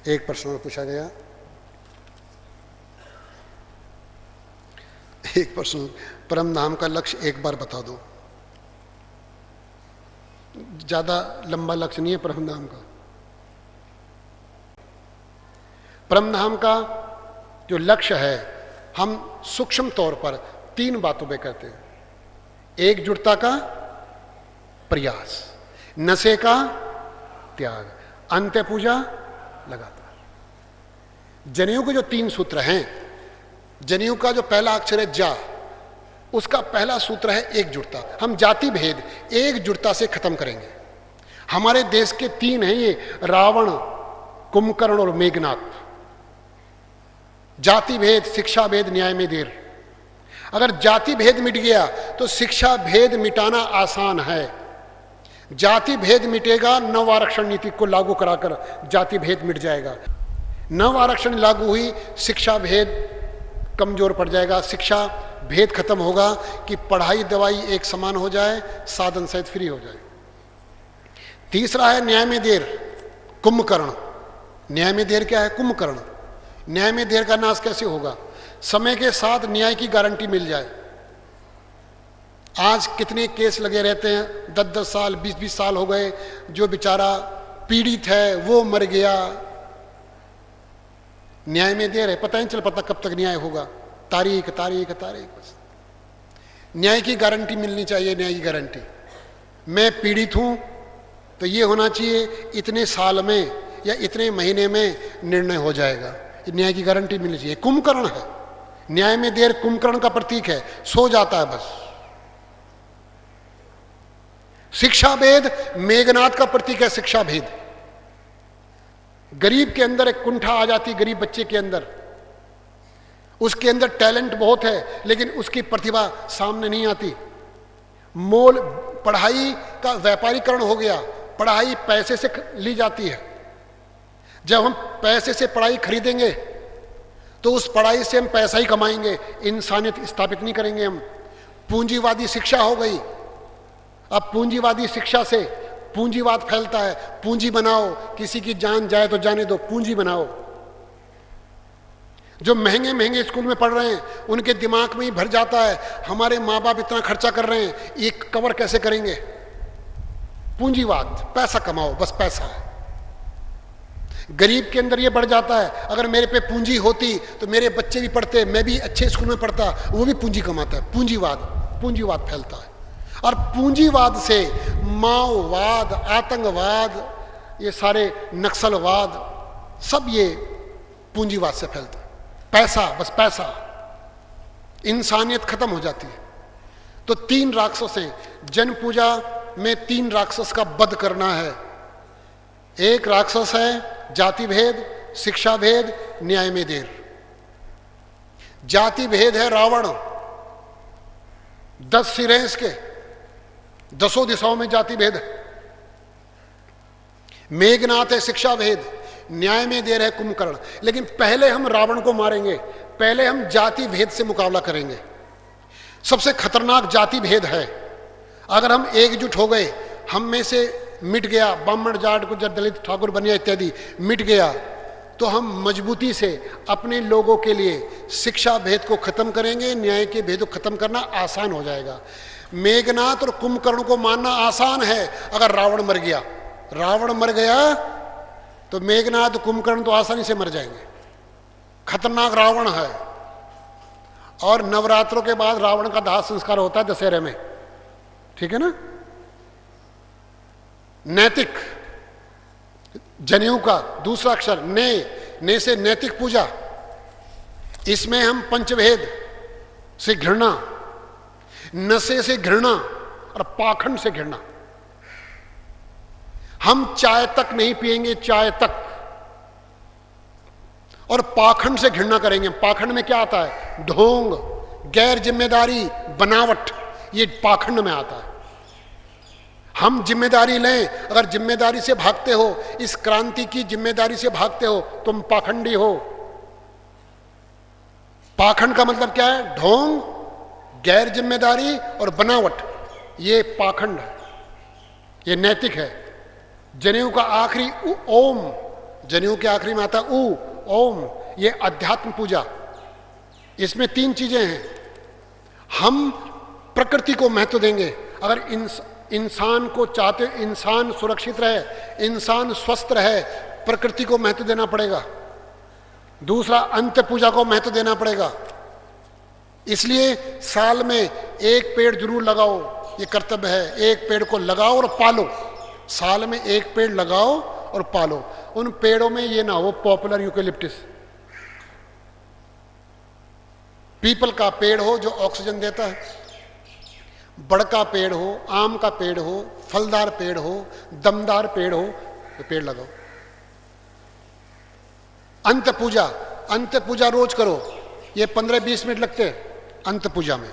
एक प्रश्न और पूछा गया। एक प्रश्न, परम धाम का लक्ष्य एक बार बता दो। ज्यादा लंबा लक्ष्य नहीं है परम धाम का। परम धाम का जो लक्ष्य है, हम सूक्ष्म तौर पर 3 बातों पे करते हैं। एकजुटता का प्रयास, नशे का त्याग, अंत्य पूजा लगातार। जनेऊ के जो 3 सूत्र हैं, जनेऊ का जो पहला अक्षर है जा, उसका पहला सूत्र है एकजुटता। हम जाति भेद एकजुटता से खत्म करेंगे। हमारे देश के 3 हैं ये, रावण, कुंभकर्ण और मेघनाथ। जाति भेद, शिक्षा भेद, न्याय में देर। अगर जाति भेद मिट गया तो शिक्षा भेद मिटाना आसान है। जाति भेद मिटेगा, 9 आरक्षण नीति को लागू कराकर जाति भेद मिट जाएगा। 9 आरक्षण लागू हुई, शिक्षा भेद कमजोर पड़ जाएगा, शिक्षा भेद खत्म होगा कि पढ़ाई दवाई एक समान हो जाए, साधन सहित फ्री हो जाए। तीसरा है न्याय में देर, कुंभकर्ण। न्याय में देर क्या है? कुंभकर्ण। न्याय में देर का नाश कैसे होगा? समय के साथ न्याय की गारंटी मिल जाए। आज कितने केस लगे रहते हैं, 10-10 साल 20-20 साल हो गए, जो बेचारा पीड़ित है वो मर गया। न्याय में देर है, पता नहीं चल पता कब तक न्याय होगा, तारीख तारीख तारीख। बस न्याय की गारंटी मिलनी चाहिए, न्याय की गारंटी। मैं पीड़ित हूं तो ये होना चाहिए इतने साल में या इतने महीने में निर्णय हो जाएगा, न्याय की गारंटी मिलनी चाहिए। कुंभकर्ण है, न्याय में देर कुंभकर्ण का प्रतीक है, सो जाता है बस। शिक्षा भेद मेघनाथ का प्रतीक है, शिक्षा भेद। गरीब के अंदर एक कुंठा आ जाती, गरीब बच्चे के अंदर, उसके अंदर टैलेंट बहुत है लेकिन उसकी प्रतिभा सामने नहीं आती। मोल, पढ़ाई का व्यापारीकरण हो गया, पढ़ाई पैसे से ली जाती है। जब हम पैसे से पढ़ाई खरीदेंगे तो उस पढ़ाई से हम पैसा ही कमाएंगे, इंसानियत स्थापित नहीं करेंगे हम। पूंजीवादी शिक्षा हो गई, अब पूंजीवादी शिक्षा से पूंजीवाद फैलता है। पूंजी बनाओ, किसी की जान जाए तो जाने दो, पूंजी बनाओ। जो महंगे महंगे स्कूल में पढ़ रहे हैं उनके दिमाग में ही भर जाता है, हमारे माँ बाप इतना खर्चा कर रहे हैं, ये कवर कैसे करेंगे? पूंजीवाद, पैसा कमाओ, बस पैसा है। गरीब के अंदर ये बढ़ जाता है, अगर मेरे पे पूंजी होती तो मेरे बच्चे भी पढ़ते, मैं भी अच्छे स्कूल में पढ़ता, वो भी पूंजी कमाता है। पूंजीवाद, पूंजीवाद फैलता है। और पूंजीवाद से माओवाद, आतंकवाद, ये सारे नक्सलवाद, सब ये पूंजीवाद से फैलता है। पैसा, बस पैसा, इंसानियत खत्म हो जाती है। तो 3 राक्षस हैं जन पूजा में, 3 राक्षस का वध करना है। एक राक्षस है जाति भेद, शिक्षा भेद, न्याय में देर। जाति भेद है रावण, 10 सिर हैं इसके, 10 दिशाओं में जाति भेद है। मेघनाथ है शिक्षा भेद, न्याय में देर है कुंभकर्ण। लेकिन पहले हम रावण को मारेंगे, पहले हम जाति भेद से मुकाबला करेंगे। सबसे खतरनाक जाति भेद है। अगर हम एकजुट हो गए, हम में से मिट गया, ब्राह्मण जाट गुर्जर दलित ठाकुर बनिया इत्यादि मिट गया, तो हम मजबूती से अपने लोगों के लिए शिक्षा भेद को खत्म करेंगे, न्याय के भेद को खत्म करना आसान हो जाएगा। मेघनाथ और कुंभकर्ण को मारना आसान है अगर रावण मर गया। रावण मर गया तो मेघनाथ कुंभकर्ण तो आसानी से मर जाएंगे। खतरनाक रावण है। और नवरात्रों के बाद रावण का दाह संस्कार होता है दशहरे में, ठीक है ना। नैतिक, जनेऊ का दूसरा अक्षर ने, ने से नैतिक पूजा। इसमें हम पंचभेद से घृणा, नशे से घृणा और पाखंड से घृणा। हम चाय तक नहीं पिएंगे, चाय तक, और पाखंड से घृणा करेंगे। पाखंड में क्या आता है? ढोंग, गैर जिम्मेदारी, बनावट, ये पाखंड में आता है। हम जिम्मेदारी लें, अगर जिम्मेदारी से भागते हो, इस क्रांति की जिम्मेदारी से भागते हो, तुम पाखंडी हो। पाखंड का मतलब क्या है? ढोंग, गैर जिम्मेदारी और बनावट, ये पाखंड है, ये नैतिक है। जनेऊ का आखिरी ओम, जनेऊ के आखिरी में आता है ऊ, ओम, ये अध्यात्म पूजा। इसमें 3 चीजें हैं। हम प्रकृति को महत्व देंगे। अगर इंसान को चाहते, इंसान सुरक्षित रहे, इंसान स्वस्थ रहे, प्रकृति को महत्व देना पड़ेगा। दूसरा, अंत्य पूजा को महत्व देना पड़ेगा। इसलिए साल में 1 पेड़ जरूर लगाओ, ये कर्तव्य है। 1 पेड़ को लगाओ और पालो। साल में 1 पेड़ लगाओ और पालो। उन पेड़ों में ये ना हो पॉपुलर यूकेलिप्टिस, पीपल का पेड़ हो जो ऑक्सीजन देता है, बड़ का पेड़ हो, आम का पेड़ हो, फलदार पेड़ हो, दमदार पेड़ हो, तो पेड़ लगाओ। अंत पूजा, अंत पूजा रोज करो। ये 15-20 मिनट लगते हैं अंत पूजा में।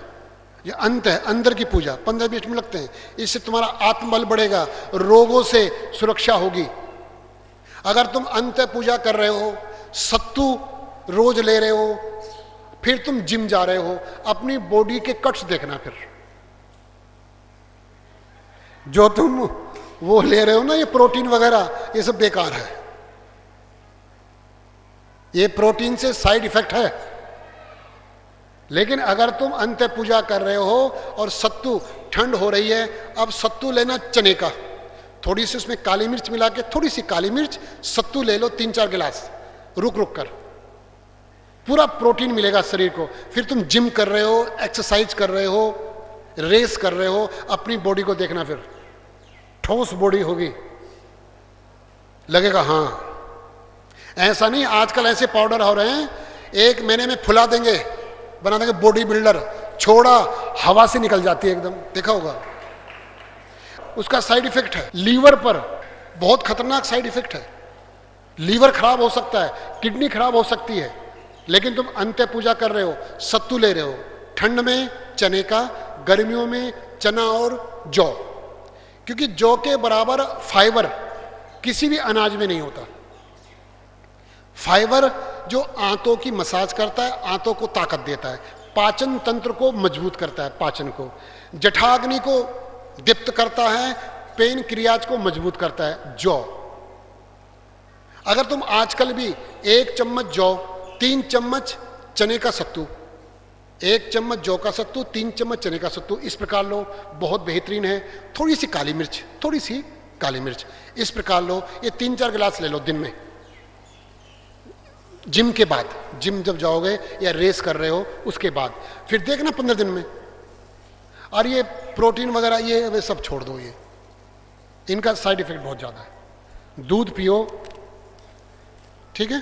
ये अंत है, अंदर की पूजा, 15-20 मिनट लगते हैं। इससे तुम्हारा आत्मबल बढ़ेगा, रोगों से सुरक्षा होगी। अगर तुम अंत पूजा कर रहे हो, सत्तू रोज ले रहे हो, फिर तुम जिम जा रहे हो, अपनी बॉडी के कट्स देखना। फिर जो तुम वो ले रहे हो ना, ये प्रोटीन वगैरह, ये सब बेकार है। ये प्रोटीन से साइड इफेक्ट है। लेकिन अगर तुम अंत्य पूजा कर रहे हो और सत्तू, ठंड हो रही है, अब सत्तू लेना चने का, थोड़ी सी उसमें काली मिर्च मिला के, थोड़ी सी काली मिर्च, सत्तू ले लो 3-4 गिलास, रुक रुक कर, पूरा प्रोटीन मिलेगा शरीर को। फिर तुम जिम कर रहे हो, एक्सरसाइज कर रहे हो, रेस कर रहे हो, अपनी बॉडी को देखना। फिर ठोस बॉडी होगी, लगेगा हाँ। ऐसा नहीं, आजकल ऐसे पाउडर हो रहे हैं, 1 महीने में फुला देंगे, बना देंगे बॉडी बिल्डर, छोड़ा हवा से निकल जाती है एकदम, देखा होगा। उसका साइड इफेक्ट है लीवर पर, बहुत खतरनाक साइड इफेक्ट है। लीवर खराब हो सकता है, किडनी खराब हो सकती है। लेकिन तुम अंत्य पूजा कर रहे हो, सत्तू ले रहे हो, ठंड में चने का, गर्मियों में चना और जौ, क्योंकि जौ के बराबर फाइबर किसी भी अनाज में नहीं होता। फाइबर जो आंतों की मसाज करता है, आंतों को ताकत देता है, पाचन तंत्र को मजबूत करता है, पाचन को, जठराग्नि को दीप्त करता है, पेन क्रियाज को मजबूत करता है जौ। अगर तुम आजकल भी 1 चम्मच जौ, 3 चम्मच चने का सत्तू, 1 चम्मच जौ का सत्तू, 3 चम्मच चने का सत्तू, इस प्रकार लो, बहुत बेहतरीन है। थोड़ी सी काली मिर्च, थोड़ी सी काली मिर्च, इस प्रकार लो। ये 3-4 गिलास ले लो दिन में, जिम के बाद, जिम जब जाओगे या रेस कर रहे हो उसके बाद, फिर देखना 15 दिन में। और ये प्रोटीन वगैरह ये सब छोड़ दो, ये इनका साइड इफेक्ट बहुत ज़्यादा है। दूध पियो, ठीक है।